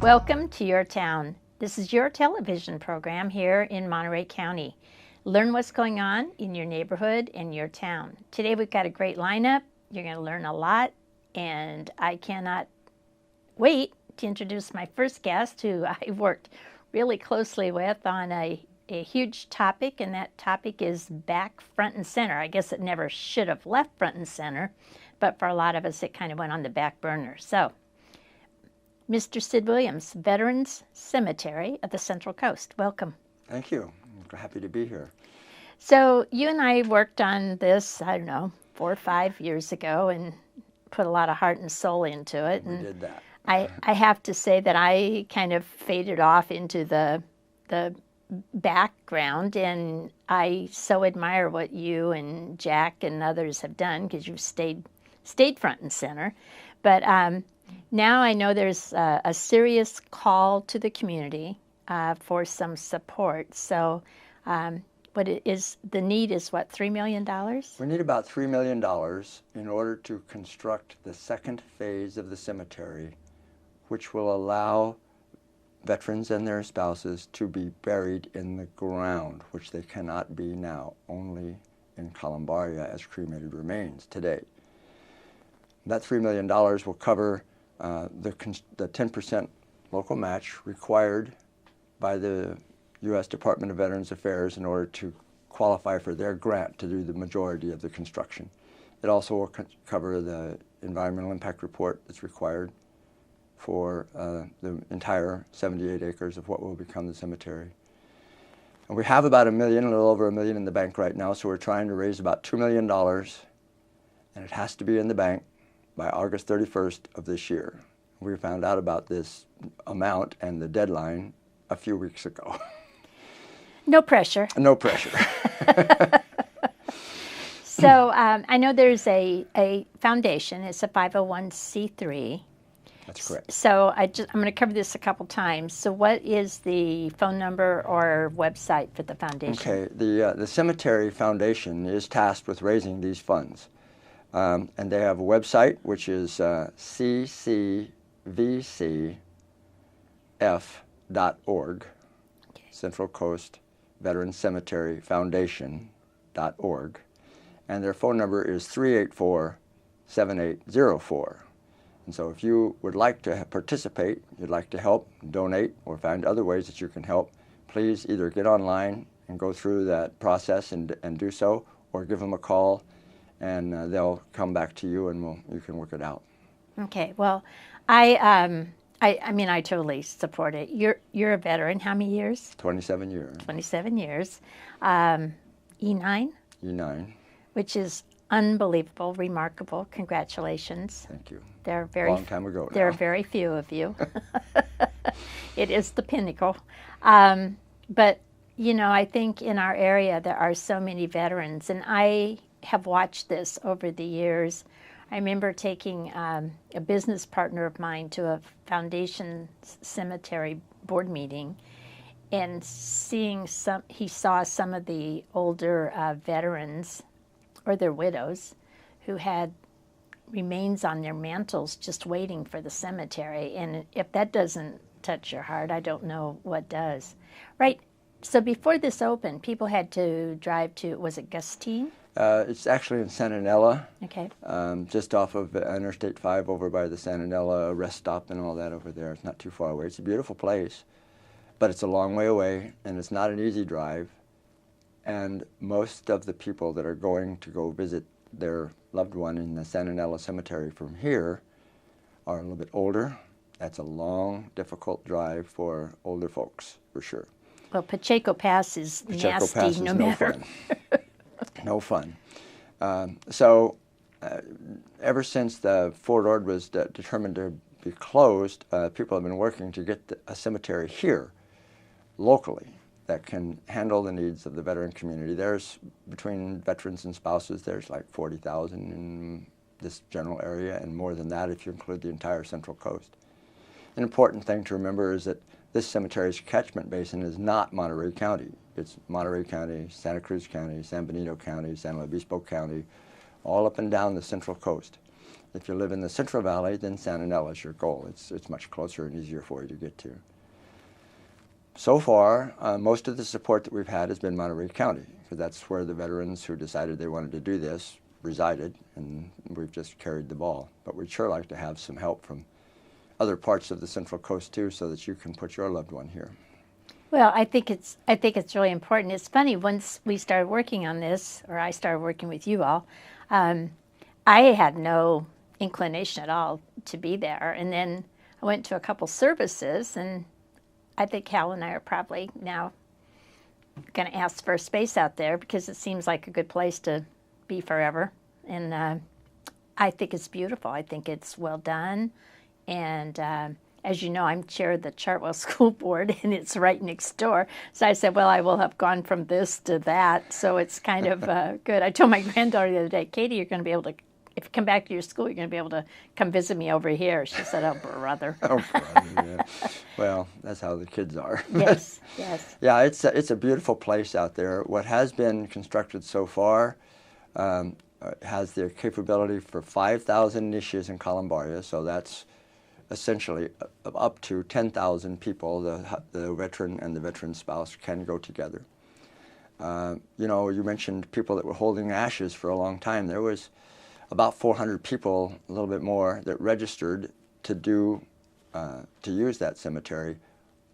Welcome to Your Town. This is your television program here in Monterey County. Learn what's going on in your neighborhood and your town. Today we've got a great lineup. You're going to learn a lot, and I cannot wait to introduce my first guest, who I worked really closely with on a huge topic, and that topic is back front and center. I guess it never should have left front and center, but for a lot of us it kind of went on the back burner. So, Mr. Sid Williams, Veterans Cemetery of the Central Coast. Welcome. Thank you. I'm happy to be here. So you and I worked on this, I don't know, 4 or 5 years ago and put a lot of heart and soul into it. We did that. I have to say that I kind of faded off into the background, and I so admire what you and Jack and others have done, because you've stayed front and center. But now I know there's a serious call to the community for some support. So what it is, the need is what, $3 million? We need about $3 million in order to construct the second phase of the cemetery, which will allow veterans and their spouses to be buried in the ground, which they cannot be now, only in columbaria as cremated remains today. That $3 million will cover the 10% local match required by the U.S. Department of Veterans Affairs in order to qualify for their grant to do the majority of the construction. It also will cover the environmental impact report that's required for the entire 78 acres of what will become the cemetery. And we have about a little over $1 million in the bank right now, so we're trying to raise about $2 million, and it has to be in the bank by August 31st of this year. We found out about this amount and the deadline a few weeks ago. No pressure. No pressure. So I know there's a foundation. It's a 501c3. That's correct. So I'm going to cover this a couple times. So what is the phone number or website for the foundation? Okay, the Cemetery Foundation is tasked with raising these funds. And they have a website, which is ccvcf.org, Okay. Central Coast Veterans Cemetery Foundation.org. And their phone number is 384-7804. And so if you would like to participate, you'd like to help, donate, or find other ways that you can help, please either get online and go through that process and do so, or give them a call, and they'll come back to you, and you can work it out. Okay. Well, I mean, I totally support it. You're a veteran. How many years? 27 years. 27 years. E9? E9. Which is unbelievable, remarkable. Congratulations. Thank you. There are very long time ago now. There are very few of you. It is the pinnacle. But you know, I think in our area there are so many veterans, and I have watched this over the years. I remember taking a business partner of mine to a foundation cemetery board meeting, and he saw some of the older veterans or their widows who had remains on their mantles just waiting for the cemetery. And if that doesn't touch your heart, I don't know what does. Right. So before this opened, people had to drive to, was it Gustine? It's actually in Santanella, Okay. just off of Interstate 5 over by the Santanella rest stop and all that over there. It's not too far away. It's a beautiful place, but it's a long way away, and it's not an easy drive. And most of the people that are going to go visit their loved one in the Santanella Cemetery from here are a little bit older. That's a long, difficult drive for older folks, for sure. Well, Pacheco Pass is nasty, no matter. Fun. No fun. So ever since the Fort Ord was determined to be closed, people have been working to get a cemetery here, locally, that can handle the needs of the veteran community. There's, between veterans and spouses, there's like 40,000 in this general area, and more than that if you include the entire Central Coast. An important thing to remember is that this cemetery's catchment basin is not Monterey County. It's Monterey County, Santa Cruz County, San Benito County, San Luis Obispo County, all up and down the Central Coast. If you live in the Central Valley, then San Antonio is your goal. It's much closer and easier for you to get to. So far, most of the support that we've had has been Monterey County, because that's where the veterans who decided they wanted to do this resided, and we've just carried the ball. But we'd sure like to have some help from other parts of the Central Coast too, so that you can put your loved one here. Well, I think it's really important. It's funny, once we started working on this, or I started working with you all, I had no inclination at all to be there. And then I went to a couple services, and I think Hal and I are probably now going to ask for a space out there, because it seems like a good place to be forever. And I think it's beautiful. I think it's well done. And as you know, I'm chair of the Chartwell School Board, and it's right next door. So I said, well, I will have gone from this to that. So it's kind of good. I told my granddaughter the other day, Katie, you're going to be able to, if you come back to your school, you're going to be able to come visit me over here. She said, oh, brother. Oh, brother, yeah. Well, that's how the kids are. Yes, yes. Yeah, it's a beautiful place out there. What has been constructed so far has the capability for 5,000 niches in columbaria, so that's essentially up to 10,000 people. The veteran and the veteran spouse can go together. You know, you mentioned people that were holding ashes for a long time. There was about 400 people, a little bit more, that registered to use that cemetery,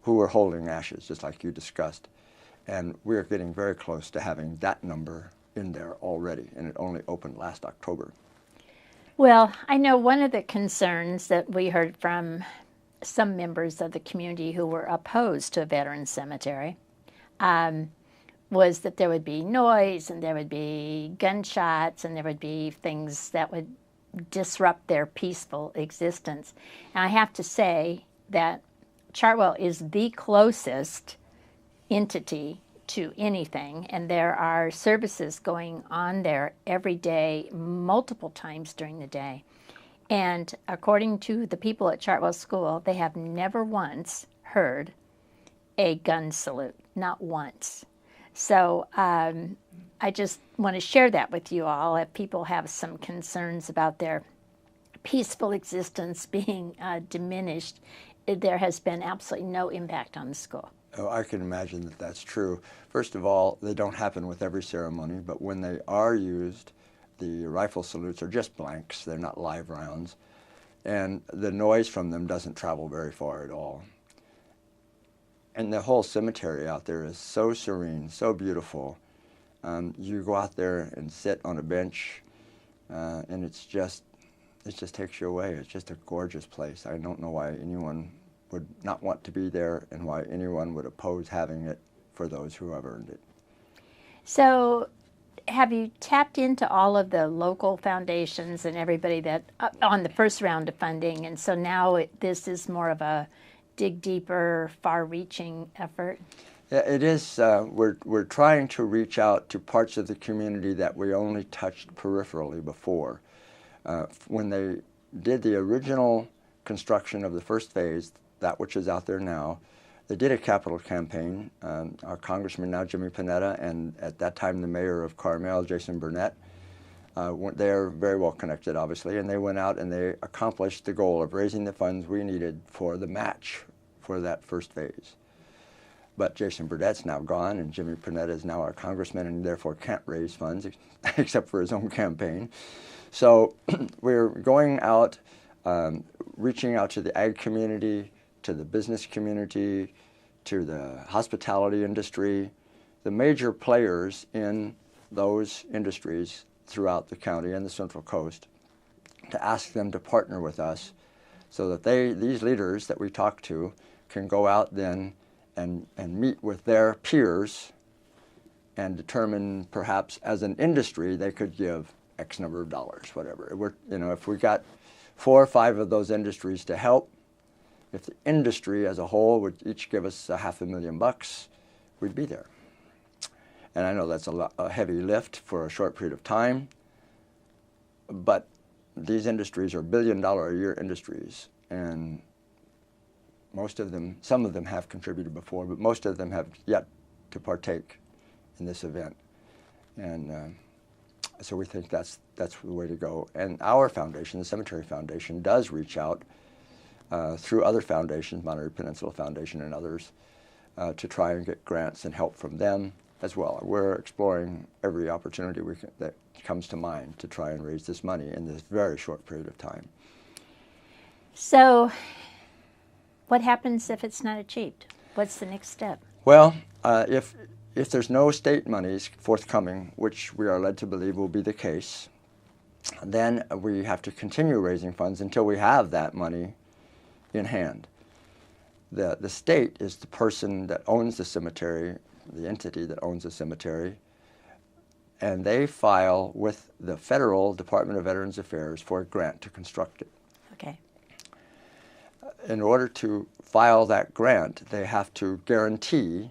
who were holding ashes, just like you discussed. And we're getting very close to having that number in there already, and it only opened last October. Well, I know one of the concerns that we heard from some members of the community who were opposed to a veterans cemetery was that there would be noise, and there would be gunshots, and there would be things that would disrupt their peaceful existence. And I have to say that Chartwell is the closest entity to anything, and there are services going on there every day, multiple times during the day. And according to the people at Chartwell School, they have never once heard a gun salute, not once. So I just want to share that with you all. If people have some concerns about their peaceful existence being diminished, there has been absolutely no impact on the school. Oh, I can imagine that that's true. First of all, they don't happen with every ceremony, but when they are used, the rifle salutes are just blanks. They're not live rounds. And the noise from them doesn't travel very far at all. And the whole cemetery out there is so serene, so beautiful. You go out there and sit on a bench, and it just takes you away. It's just a gorgeous place. I don't know why anyone would not want to be there, and why anyone would oppose having it for those who have earned it. So have you tapped into all of the local foundations and everybody that on the first round of funding, and so now this is more of a dig deeper, far-reaching effort? Yeah, it is. We're trying to reach out to parts of the community that we only touched peripherally before. When they did the original construction of the first phase, that which is out there now, they did a capital campaign. Our congressman now, Jimmy Panetta, and at that time the mayor of Carmel, Jason Burnett, they're very well connected, obviously, and they went out and they accomplished the goal of raising the funds we needed for the match for that first phase. But Jason Burnett's now gone, and Jimmy Panetta is now our congressman, and therefore can't raise funds except for his own campaign. So we're going out, reaching out to the ag community, to the business community, to the hospitality industry, the major players in those industries throughout the county and the Central Coast, to ask them to partner with us so that these leaders that we talk to can go out then and meet with their peers and determine, perhaps as an industry, they could give X number of dollars, whatever. If we got 4 or 5 of those industries to help, if the industry as a whole would each give us $500,000, we'd be there. And I know that's a heavy lift for a short period of time, but these industries are billion-dollar-a-year industries, and most of them, some of them have contributed before, but most of them have yet to partake in this event. And So we think that's the way to go. And our foundation, the Cemetery Foundation, does reach out through other foundations, Monterey Peninsula Foundation and others, to try and get grants and help from them as well. We're exploring every opportunity that comes to mind to try and raise this money in this very short period of time. So what happens if it's not achieved? What's the next step? Well, if there's no state monies forthcoming, which we are led to believe will be the case, then we have to continue raising funds until we have that money in hand. The state is the person that owns the cemetery, the entity that owns the cemetery, and they file with the Federal Department of Veterans Affairs for a grant to construct it. Okay. In order to file that grant, they have to guarantee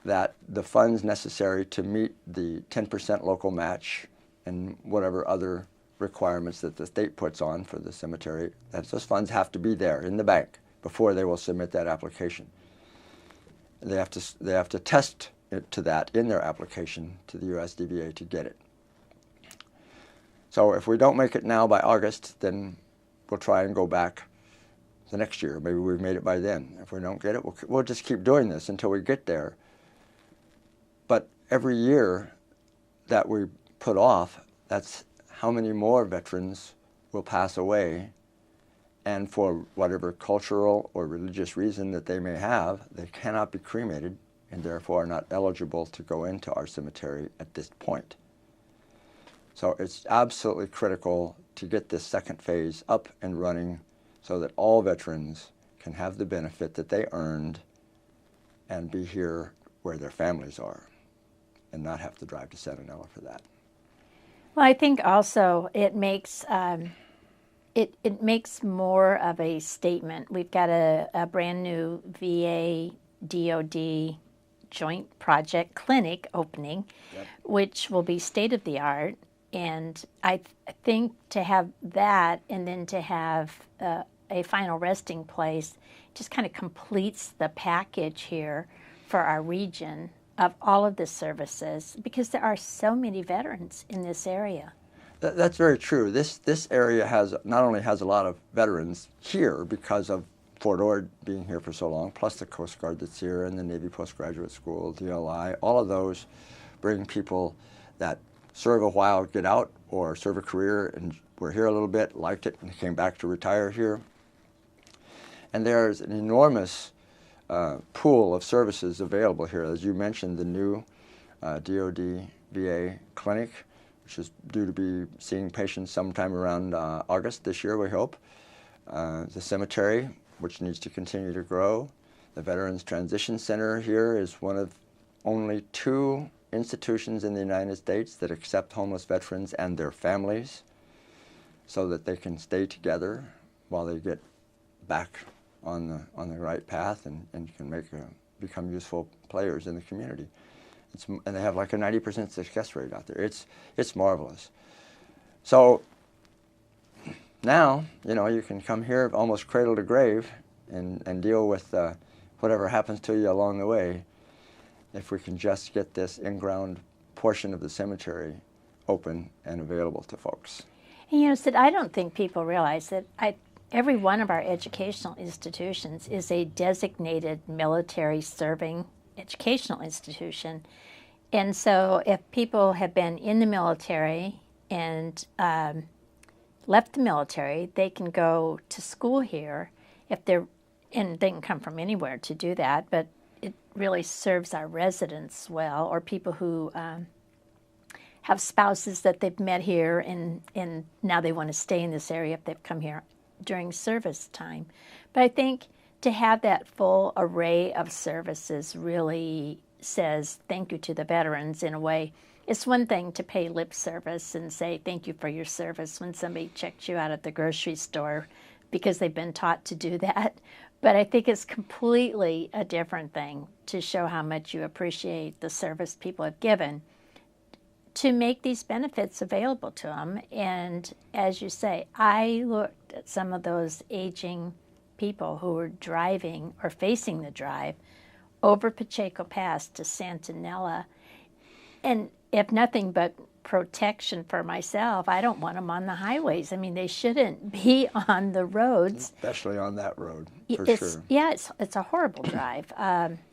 that the funds necessary to meet the 10% local match and whatever other requirements that the state puts on for the cemetery, that those funds have to be there in the bank before they will submit that application. They have to test it to that in their application to the USDVA to get it. So if we don't make it now by August, then we'll try and go back the next year. Maybe we've made it by then. If we don't get it, we'll just keep doing this until we get there. But every year that we put off, that's how many more veterans will pass away, and for whatever cultural or religious reason that they may have, they cannot be cremated and therefore are not eligible to go into our cemetery at this point. So it's absolutely critical to get this second phase up and running so that all veterans can have the benefit that they earned and be here where their families are and not have to drive to Santa Nella for that. Well, I think also it makes it makes more of a statement. We've got a brand new VA DOD joint project clinic opening, yep, which will be state of the art. And I think to have that and then to have a final resting place just kind of completes the package here for our region of all of the services, because there are so many veterans in this area. That's very true. This area not only has a lot of veterans here because of Fort Ord being here for so long, plus the Coast Guard that's here and the Navy Postgraduate School, DLI, all of those bring people that serve a while, get out, or serve a career and were here a little bit, liked it, and came back to retire here. And there's an enormous pool of services available here. As you mentioned, the new DOD VA clinic, which is due to be seeing patients sometime around August this year, we hope. The cemetery, which needs to continue to grow. The Veterans Transition Center here is one of only 2 institutions in the United States that accept homeless veterans and their families so that they can stay together while they get back on the right path and can become useful players in the community. And they have like a 90% success rate out there. It's marvelous. So now, you can come here almost cradle to grave and deal with whatever happens to you along the way if we can just get this in-ground portion of the cemetery open and available to folks. And Sid, I don't think people realize that every one of our educational institutions is a designated military serving educational institution. And so if people have been in the military and left the military, they can go to school here and they can come from anywhere to do that, but it really serves our residents well, or people who have spouses that they've met here and now they want to stay in this area if they've come here during service time. But I think to have that full array of services really says thank you to the veterans in a way. It's one thing to pay lip service and say thank you for your service when somebody checked you out at the grocery store because they've been taught to do that. But I think it's completely a different thing to show how much you appreciate the service people have given to make these benefits available to them. And as you say, I looked at some of those aging people who were driving or facing the drive over Pacheco Pass to Santa Nella, and if nothing but protection for myself. I don't want them on the highways. I mean, they shouldn't be on the roads. Especially on that road, for sure. Yeah, it's a horrible drive.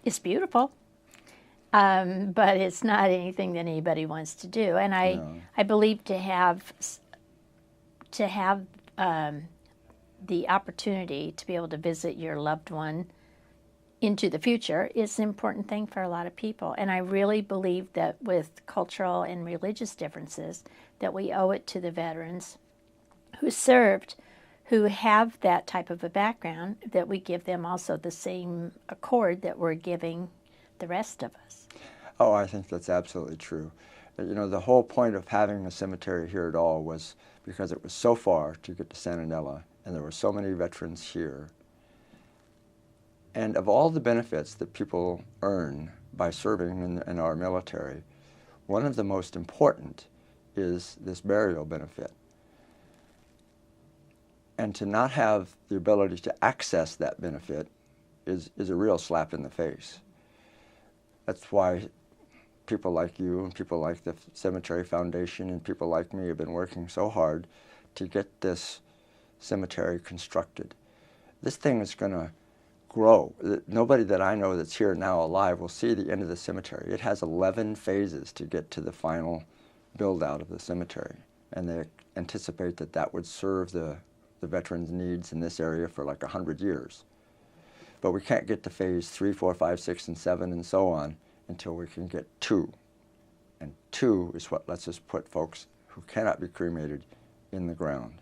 It's beautiful, but it's not anything that anybody wants to do. And I believe to have the opportunity to be able to visit your loved one into the future is an important thing for a lot of people. And I really believe that with cultural and religious differences, that we owe it to the veterans who served, who have that type of a background, that we give them also the same accord that we're giving the rest of us. Oh, I think that's absolutely true. You know, the whole point of having a cemetery here at all was because it was so far to get to Santa Nella, and there were so many veterans here. And of all the benefits that people earn by serving in our military, one of the most important is this burial benefit. And to not have the ability to access that benefit is a real slap in the face. That's why people like you and people like the Cemetery Foundation and people like me have been working so hard to get this cemetery constructed. This thing is going to grow. Nobody that I know that's here now alive will see the end of the cemetery. It has 11 phases to get to the final build out of the cemetery, and they anticipate that that would serve the veterans' needs in this area for like 100 years. But we can't get to phase 3, 4, 5, 6, and 7 and so on until we can get 2. And 2 is what lets us put folks who cannot be cremated in the ground.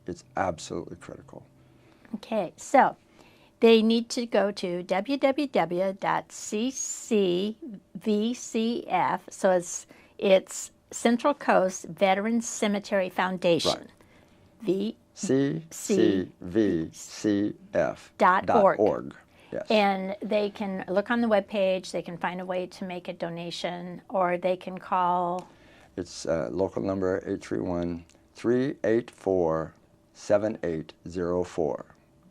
It's absolutely critical. Okay, so they need to go to www.ccvcf, so it's Central Coast Veterans Cemetery Foundation. Right. ccvcf.org. Yes. And they can look on the webpage, they can find a way to make a donation, or they can call. It's local number 831-384-7804.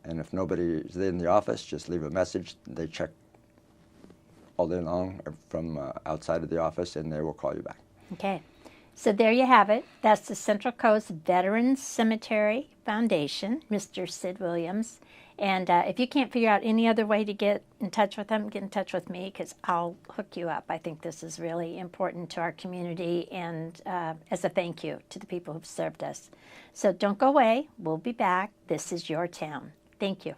And if nobody is in the office, just leave a message. They check all day long from outside of the office, and they will call you back. Okay. So there you have it. That's the Central Coast Veterans Cemetery Foundation, Mr. Sid Williams. And if you can't figure out any other way to get in touch with them, get in touch with me because I'll hook you up. I think this is really important to our community and as a thank you to the people who've served us. So don't go away. We'll be back. This is your town. Thank you.